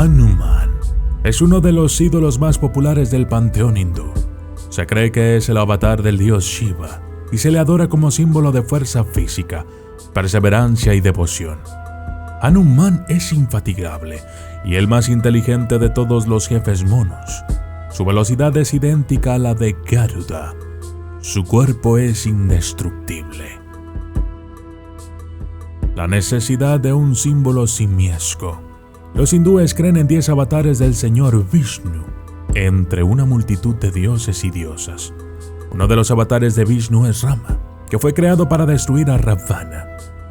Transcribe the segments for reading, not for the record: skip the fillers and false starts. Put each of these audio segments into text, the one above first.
Hanuman es uno de los ídolos más populares del panteón hindú. Se cree que es el avatar del dios Shiva y se le adora como símbolo de fuerza física, perseverancia y devoción. Hanuman es infatigable y el más inteligente de todos los jefes monos. Su velocidad es idéntica a la de Garuda. Su cuerpo es indestructible. La necesidad de un símbolo simiesco. Los hindúes creen en 10 avatares del señor Vishnu, entre una multitud de dioses y diosas. Uno de los avatares de Vishnu es Rama, que fue creado para destruir a Ravana,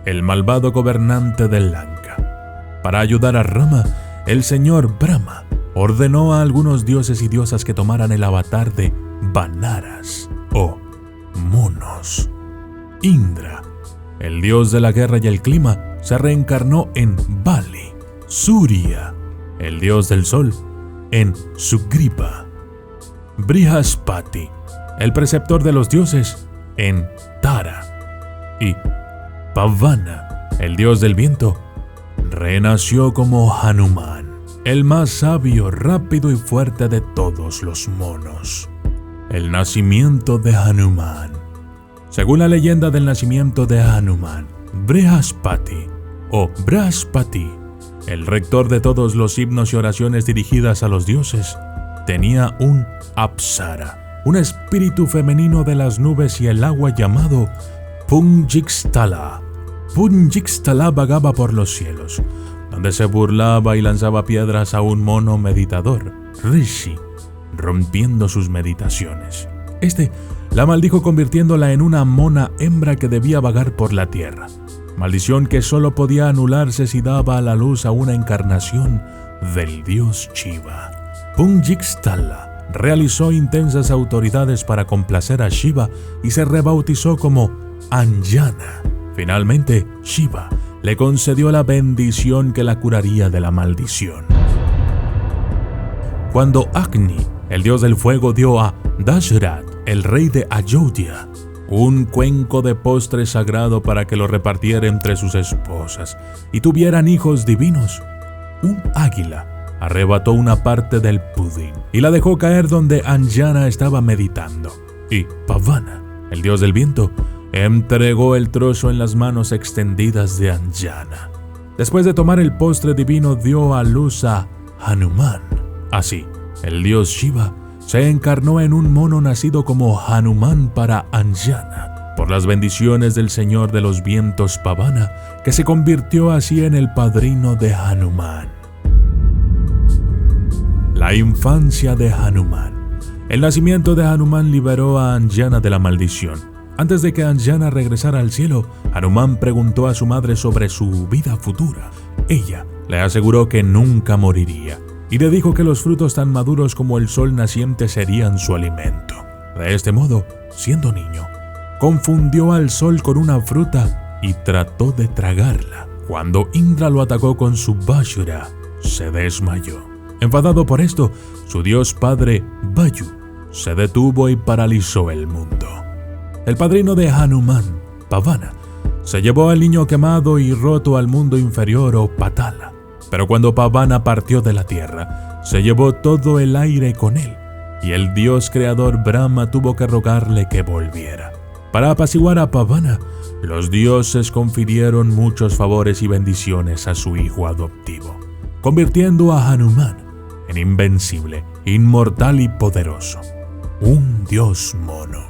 el malvado gobernante de Lanka. Para ayudar a Rama, el señor Brahma ordenó a algunos dioses y diosas que tomaran el avatar de Vanaras o monos. Indra, el dios de la guerra y el clima, se reencarnó en Bali. Surya, el dios del sol, en Sugriva. Brihaspati, el preceptor de los dioses, en Tara. Y Pavana, el dios del viento, renació como Hanuman, el más sabio, rápido y fuerte de todos los monos. El nacimiento de Hanuman. Según la leyenda del nacimiento de Hanuman, Brihaspati o Brahaspati, el rector de todos los himnos y oraciones dirigidas a los dioses, tenía un apsara, un espíritu femenino de las nubes y el agua llamado Punjiksthala. Punjiksthala vagaba por los cielos, donde se burlaba y lanzaba piedras a un mono meditador, Rishi, rompiendo sus meditaciones. Este la maldijo convirtiéndola en una mona hembra que debía vagar por la tierra. Maldición que solo podía anularse si daba a la luz a una encarnación del dios Shiva. Punjiksthala realizó intensas autoridades para complacer a Shiva y se rebautizó como Anjana. Finalmente, Shiva le concedió la bendición que la curaría de la maldición. Cuando Agni, el dios del fuego, dio a Dashrath, el rey de Ayodhya, un cuenco de postre sagrado para que lo repartiera entre sus esposas y tuvieran hijos divinos, un águila arrebató una parte del pudín y la dejó caer donde Anjana estaba meditando. Y Pavana, el dios del viento, entregó el trozo en las manos extendidas de Anjana. Después de tomar el postre divino, dio a luz a Hanuman. Así, el dios Shiva se encarnó en un mono nacido como Hanuman para Anjana, por las bendiciones del señor de los vientos Pavana, que se convirtió así en el padrino de Hanuman. La infancia de Hanuman. El nacimiento de Hanuman liberó a Anjana de la maldición. Antes de que Anjana regresara al cielo, Hanuman preguntó a su madre sobre su vida futura. Ella le aseguró que nunca moriría y le dijo que los frutos tan maduros como el sol naciente serían su alimento. De este modo, siendo niño, confundió al sol con una fruta y trató de tragarla. Cuando Indra lo atacó con su Vajra, se desmayó. Enfadado por esto, su dios padre, Vayu, se detuvo y paralizó el mundo. El padrino de Hanuman, Pavana, se llevó al niño quemado y roto al mundo inferior o Patala. Pero cuando Pavana partió de la tierra, se llevó todo el aire con él, y el dios creador Brahma tuvo que rogarle que volviera. Para apaciguar a Pavana, los dioses confirieron muchos favores y bendiciones a su hijo adoptivo, convirtiendo a Hanuman en invencible, inmortal y poderoso. Un dios mono.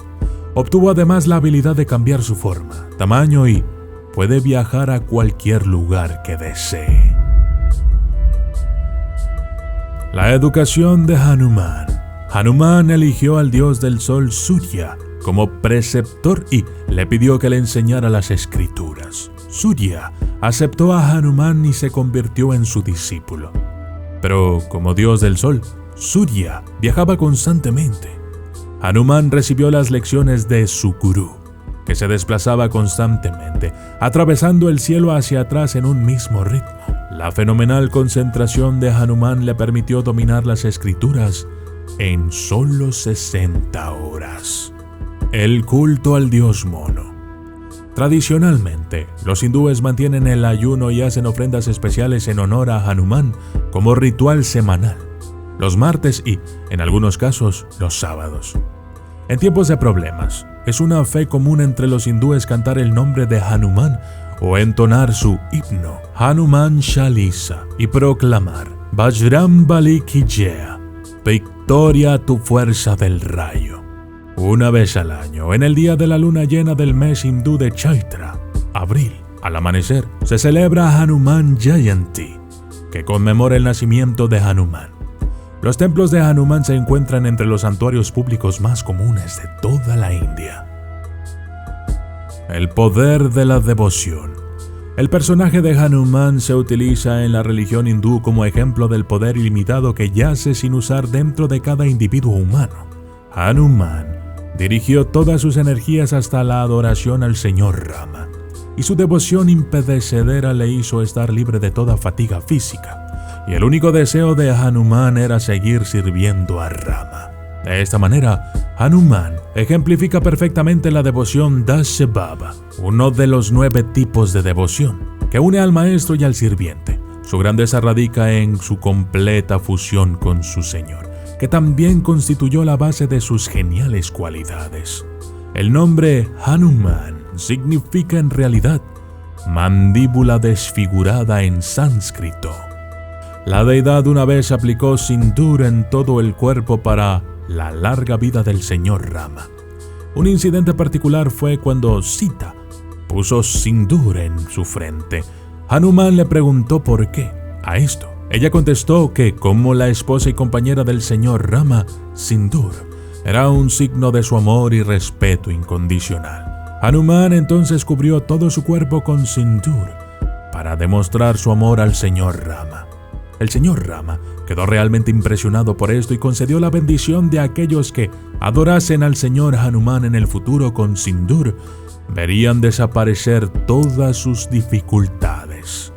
Obtuvo además la habilidad de cambiar su forma, tamaño y puede viajar a cualquier lugar que desee. La educación de Hanuman. Hanuman eligió al dios del sol Surya como preceptor y le pidió que le enseñara las escrituras. Surya aceptó a Hanuman y se convirtió en su discípulo. Pero como dios del sol, Surya viajaba constantemente. Hanuman recibió las lecciones de su gurú, que se desplazaba constantemente, atravesando el cielo hacia atrás en un mismo ritmo. La fenomenal concentración de Hanuman le permitió dominar las escrituras en solo 60 horas. El culto al dios mono. Tradicionalmente, los hindúes mantienen el ayuno y hacen ofrendas especiales en honor a Hanuman como ritual semanal, los martes y, en algunos casos, los sábados. En tiempos de problemas, es una fe común entre los hindúes cantar el nombre de Hanuman o entonar su himno Hanuman Chalisa y proclamar Bajrambali ki jai, victoria a tu fuerza del rayo. Una vez al año, en el día de la luna llena del mes hindú de Chaitra, abril, al amanecer, se celebra Hanuman Jayanti, que conmemora el nacimiento de Hanuman. Los templos de Hanuman se encuentran entre los santuarios públicos más comunes de toda la India. El poder de la devoción. El personaje de Hanuman se utiliza en la religión hindú como ejemplo del poder ilimitado que yace sin usar dentro de cada individuo humano. Hanuman dirigió todas sus energías hasta la adoración al Señor Rama, y su devoción impedecedera le hizo estar libre de toda fatiga física. Y el único deseo de Hanuman era seguir sirviendo a Rama. De esta manera, Hanuman ejemplifica perfectamente la devoción Dasya Baba, uno de los 9 tipos de devoción que une al maestro y al sirviente. Su grandeza radica en su completa fusión con su Señor, que también constituyó la base de sus geniales cualidades. El nombre Hanuman significa en realidad mandíbula desfigurada en sánscrito. La deidad una vez aplicó sindur en todo el cuerpo para la larga vida del señor Rama. Un incidente particular fue cuando Sita puso sindur en su frente. Hanuman le preguntó por qué. A esto, ella contestó que, como la esposa y compañera del señor Rama, sindur era un signo de su amor y respeto incondicional. Hanuman entonces cubrió todo su cuerpo con sindur para demostrar su amor al señor Rama. El señor Rama quedó realmente impresionado por esto y concedió la bendición de aquellos que adorasen al señor Hanuman en el futuro con sindur, verían desaparecer todas sus dificultades.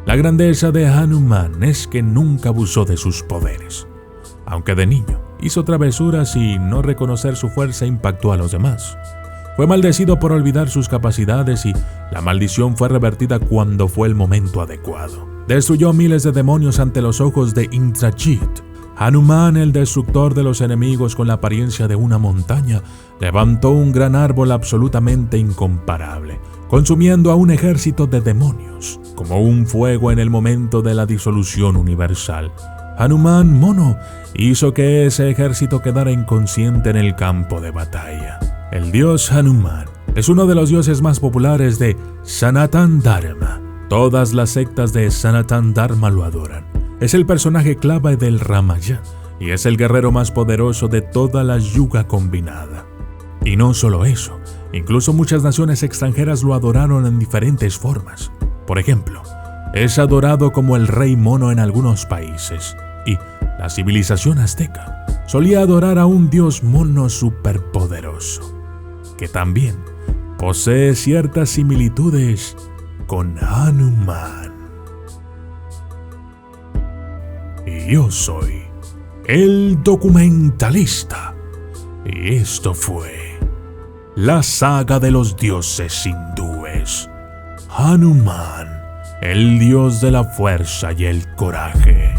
La grandeza de Hanuman es que nunca abusó de sus poderes. Aunque de niño hizo travesuras y no reconocer su fuerza impactó a los demás. Fue maldecido por olvidar sus capacidades y la maldición fue revertida cuando fue el momento adecuado. Destruyó miles de demonios ante los ojos de Indrajit. Hanuman, el destructor de los enemigos con la apariencia de una montaña, levantó un gran árbol absolutamente incomparable, consumiendo a un ejército de demonios, como un fuego en el momento de la disolución universal. Hanuman Mono hizo que ese ejército quedara inconsciente en el campo de batalla. El dios Hanuman es uno de los dioses más populares de Sanatan Dharma. Todas las sectas de Sanatan Dharma lo adoran. Es el personaje clave del Ramayana y es el guerrero más poderoso de toda la yuga combinada. Y no solo eso, incluso muchas naciones extranjeras lo adoraron en diferentes formas. Por ejemplo, es adorado como el rey mono en algunos países, y la civilización azteca solía adorar a un dios mono superpoderoso, que también posee ciertas similitudes con Hanuman. Y yo soy el documentalista, y esto fue la saga de los dioses hindúes. Hanuman, el dios de la fuerza y el coraje.